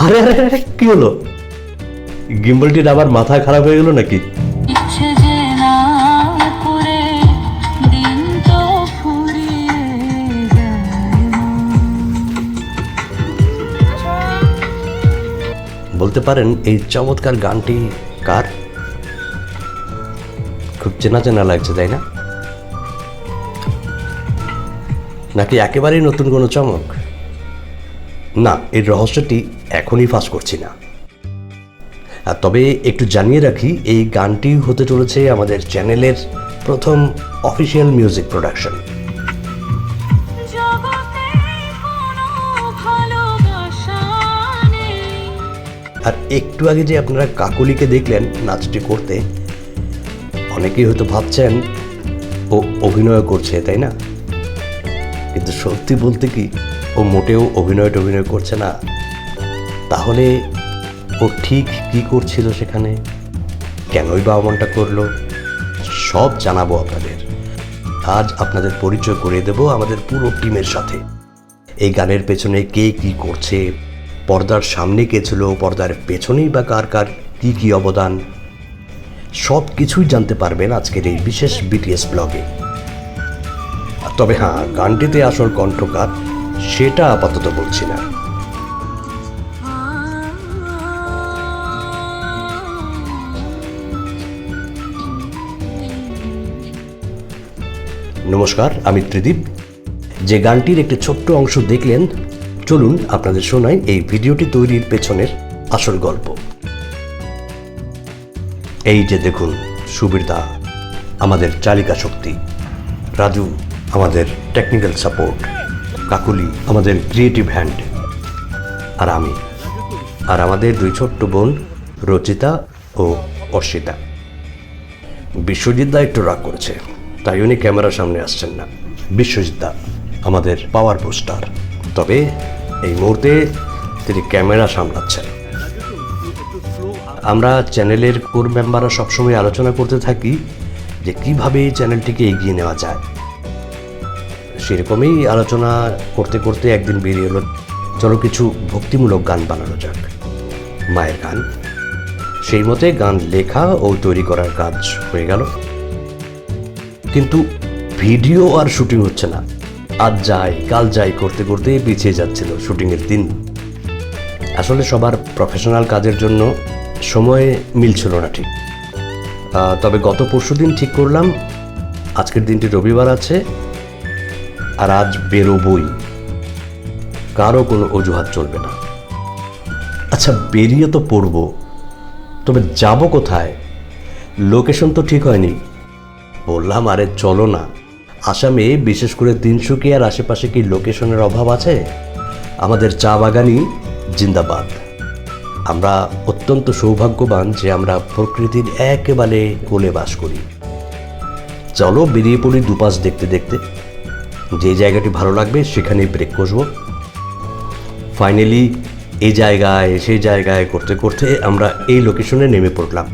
আরে আরে আরে কি হলো? গিম্বলটির আবার মাথা খারাপ হয়ে গেল নাকি? ইচ্ছে যে না করে দিন তো ফুরিয়ে যায় বলতে পারেন এই চমৎকার গানটি কার? খুব চেনা চেনা লাগছে, তাই না? নাকি একেবারেই নতুন কোনো চমক? না, এই রহস্যটি এখনই ফাঁস করছি না। আর তবে একটু জানিয়ে রাখি, এই গানটি হতে চলেছে আমাদের চ্যানেলের প্রথম অফিসিয়াল মিউজিক প্রোডাকশন। জগতে কোনো ভালোবাসা নেই। আর একটু আগে যে আপনারা কাকলিকে দেখলেন নাচটি করতে, অনেকেই হয়তো ভাবছেন ও অভিনয় করছে, তাই না? কিন্তু সত্যি বলতে কি, ও মোটেও অভিনয় করছে না। তাহলে ও ঠিক কি করছিল সেখানে, কেনই বা অমনটা করলো, সব জানাবো আপনাদের। আজ আপনাদের পরিচয় করিয়ে দেব আমাদের পুরো টিমের সাথে। এই গানের পেছনে কে কি করছে, পর্দার সামনে কে ছিল, পর্দার পেছনেই বা কার কার কি কি অবদান, সব কিছুই জানতে পারবেন আজকের এই বিশেষ বিটিএস ব্লগে। তবে হ্যাঁ, গানটিতে আসল কণ্ঠকার সেটা আপাতত বলছি না। নমস্কার, আমি ত্রিদীপ। যে গানটির একটি ছোট্ট অংশ দেখলেন, চলুন আপনাদের শোনাই এই ভিডিওটি তৈরির পেছনের আসল গল্প। এই যে দেখুন, সুবীরদা আমাদের চালিকা শক্তি, রাজু আমাদের টেকনিক্যাল সাপোর্ট, কাকুলি আমাদের ক্রিয়েটিভ হ্যান্ড, আর আমি, আর আমাদের দুই ছোট্ট বোন রচিতা ও অর্ষিতা। বিশ্বজিৎ দা একটু রাগ করেছে, তাই উনি ক্যামেরার সামনে আসছেন না। বিশ্বজিৎ দা আমাদের পাওয়ার বুস্টার, তবে এই মুহূর্তে তিনি ক্যামেরা সামলাচ্ছেন। আমরা চ্যানেলের কোর মেম্বাররা সবসময় আলোচনা করতে থাকি যে কিভাবে এই চ্যানেলটিকে এগিয়ে নেওয়া যায়। সেরকমই আলোচনা করতে করতে একদিন বেরিয়ে এলো, চলো কিছু ভক্তিমূলক গান বানানো যাক, মায়ের গান। সেই মতে গান লেখা ও তৈরি করার কাজ হয়ে গেল, কিন্তু ভিডিও আর শুটিং হচ্ছে না। আজ যাই কাল যাই করতে করতে পিছিয়ে যাচ্ছিল শুটিংয়ের দিন। আসলে সবার প্রফেশনাল কাজের জন্য সময় মিলছিল না ঠিক। তবে গত পরশুদিন ঠিক করলাম আজকের দিনটি রবিবার আছে, আর আজ বেরোবই, কারো কোনো অজুহাত চলবে না। আচ্ছা, বেরিয়ে তো পড়বো, তবে যাব কোথায়? লোকেশন তো ঠিক হয়নি। বললাম আরে চলো না, আসামে বিশেষ করে তিনসুকিয়ার আশেপাশে কি লোকেশনের অভাব আছে? আমাদের চা বাগানই জিন্দাবাদ। আমরা অত্যন্ত সৌভাগ্যবান যে আমরা প্রকৃতির একেবারে কোলে বাস করি। চলো বেরিয়ে পড়ি দুপাশ দেখতে দেখতে, যে জায়গাটি ভালো লাগবে সেখানেই ব্রেক কষবো। ফাইনালি এই জায়গায় সেই জায়গায় করতে করতে আমরা এই লোকেশনে নেমে পড়লাম।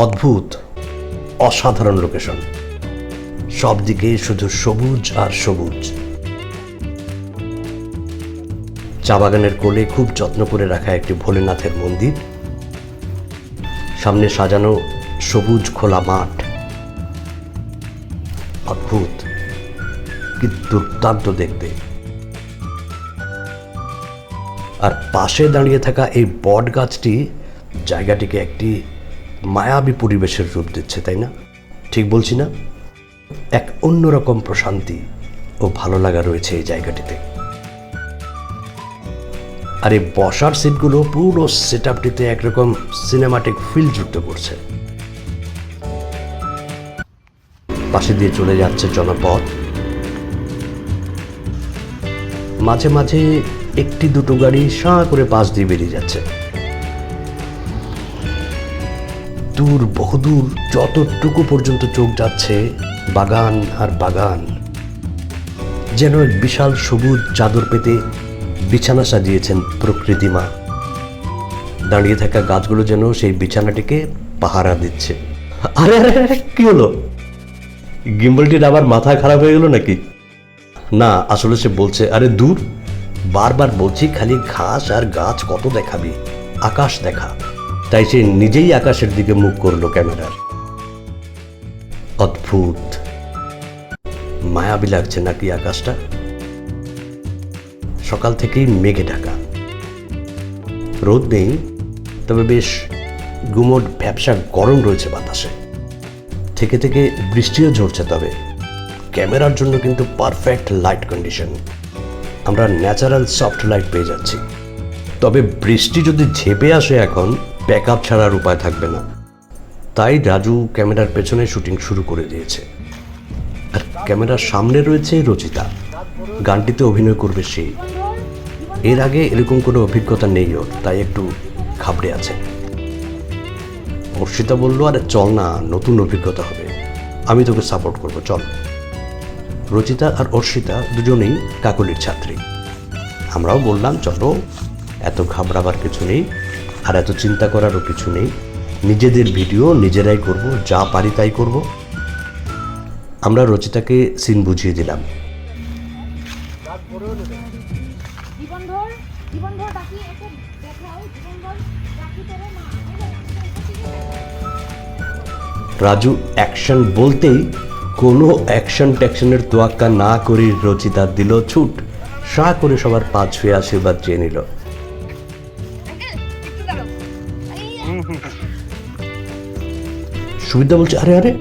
অদ্ভুত, অসাধারণ লোকেশন, সব দিকে শুধু সবুজ আর সবুজ। চা বাগানের কোলে খুব যত্ন করে রাখা একটি ভোলেনাথের মন্দির, সামনে সাজানো সবুজ খোলা মাঠ। অদ্ভুত, কি দুর্দান্ত দেখতে। আর পাশে দাঁড়িয়ে থাকা এই বট গাছটি জায়গাটিকে একটি মায়াবী পরিবেশের রূপ দিচ্ছে, তাই না? ঠিক বলছি না? এক অন্যরকম প্রশান্তি ও ভালো লাগা রয়েছে এই জায়গাটিতে। আর এই বসার সিটগুলো পুরো সেট আপটিতে একরকম সিনেমাটিক ফিল যুক্ত করছে। পাশে দিয়ে চলে যাচ্ছে জনপথ, মাঝে মাঝে একটি দুটো গাড়ি সাঁ করে পাশ দিয়ে বেরিয়ে যাচ্ছে। দূর, বহুদূর, যতটুকু পর্যন্ত চোখ যাচ্ছে বাগান আর বাগান, যেন এক বিশাল সবুজ চাদর পেতে বিছানা সাজিয়েছেন প্রকৃতি মা। দাঁড়িয়ে থাকা গাছগুলো যেন সেই বিছানাটিকে পাহারা দিচ্ছে। আরে আরে আরে কি হলো? গিম্বলটির আবার মাথা খারাপ হয়ে গেল নাকি? না, আসলে সে বলছে আরে দূর, বারবার বলছি খালি ঘাস আর গাছ কত দেখাবি, আকাশ দেখা। তাই সে নিজেই আকাশের দিকে মুখ করলো ক্যামেরার। অদ্ভুত মায়াবী লাগছে নাকি আকাশটা? সকাল থেকেই মেঘে ঢাকা, রোদ নেই, তবে বেশ গুমোট ভ্যাপসা গরম রয়েছে বাতাসে। থেকে থেকে বৃষ্টিও ঝরছে, তবে ক্যামেরার জন্য কিন্তু পারফেক্ট লাইট কন্ডিশন। আমরা ন্যাচারাল সফট লাইট পেয়ে যাচ্ছি। তবে বৃষ্টি যদি ঝেপে আসে এখন ব্যাকআপ ছাড়ার উপায় থাকবে না। তাই রাজু ক্যামেরার পেছনে শুটিং শুরু করে দিয়েছে। আর ক্যামেরার সামনে রয়েছে রচিতা, গানটিতে অভিনয় করবে সে। এর আগে এরকম কোনো অভিজ্ঞতা নেই ওর, তাই একটু ঘাবড়ে আছে। অর্ষিতা বলল, আরে চল না, নতুন অভিজ্ঞতা হবে, আমি তোকে সাপোর্ট করবো, চল। রচিতা আর অর্ষিতা দুজনেই কাকলির ছাত্রী। আমরাও বললাম চলো, এত ঘাবড়াবার কিছু নেই, আর এত চিন্তা করারও কিছু নেই। নিজেদের ভিডিও নিজেরাই করব, যা পারি তাই করব। আমরা রচিতাকে সিন বুঝিয়ে দিলাম। রাজু অ্যাকশন বলতেই কোনো অ্যাকশন ট্যাকশনের তোয়াক্কা না করে রচিতা দিল ছুট, সা করে সবার পা ছুঁয়ে আশীর্বাদ চেয়ে নিল। সুবিধা বলছে, আরে আরে,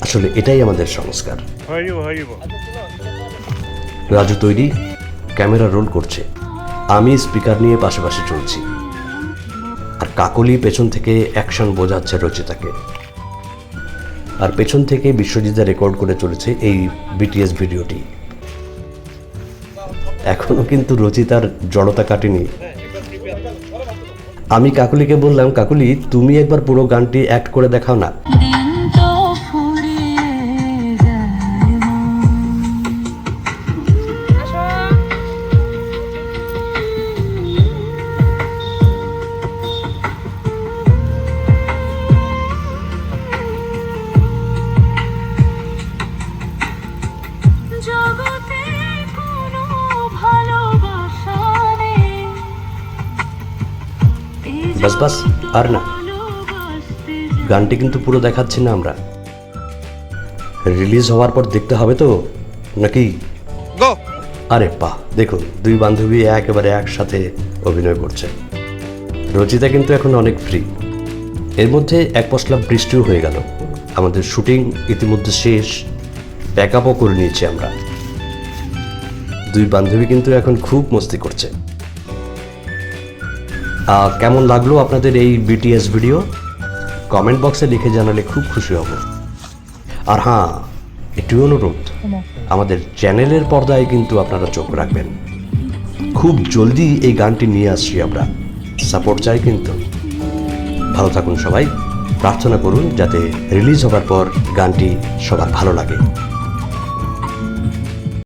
আসলে এটাই আমাদের সংস্কার। রাজু তৈরি, ক্যামেরা রোল করছে, আমি স্পিকার নিয়ে পাশে পাশে চলছি, আর কাকলি পেছন থেকে অ্যাকশন বোঝাচ্ছে রচিতাকে। আর পেছন থেকে বিশ্বজিৎ রেকর্ড করে চলেছে এই বিটিএস ভিডিওটি। এখনো কিন্তু রচিতার জড়তা কাটেনি। আমি কাকলিকে বললাম, কাকলি তুমি একবার পুরো গানটি অ্যাক্ট করে দেখাও না। দিন তো ফুরিয়ে যায় জগতে কোনো ভালোবাসা নেই। বাস বাস, আর না, গানটি কিন্তু পুরো দেখাচ্ছি না আমরা, রিলিজ হওয়ার পর দেখতে হবে তো নাকি? আরে বাহ, দেখুন দুই বান্ধবী একেবারে একসাথে অভিনয় করছে। রচিতা কিন্তু এখন অনেক ফ্রি। এর মধ্যে এক পশলা বৃষ্টিও হয়ে গেল। আমাদের শুটিং ইতিমধ্যে শেষ, প্যাকআপও করে নিয়েছি আমরা। দুই বান্ধবী কিন্তু এখন খুব মস্তি করছে। কেমন লাগলো আপনাদের এই বিটিএস ভিডিও? কমেন্ট বক্সে লিখে জানালে খুব খুশি হব। আর হ্যাঁ, একটু অনুরোধ, আমাদের চ্যানেলের পর্দায় কিন্তু আপনারা চোখ রাখবেন। খুব জলদি এই গানটি নিয়ে আসছি আমরা, সাপোর্ট চাই কিন্তু। ভালো থাকুন সবাই, প্রার্থনা করুন যাতে রিলিজ হওয়ার পর গানটি সবার ভালো লাগে।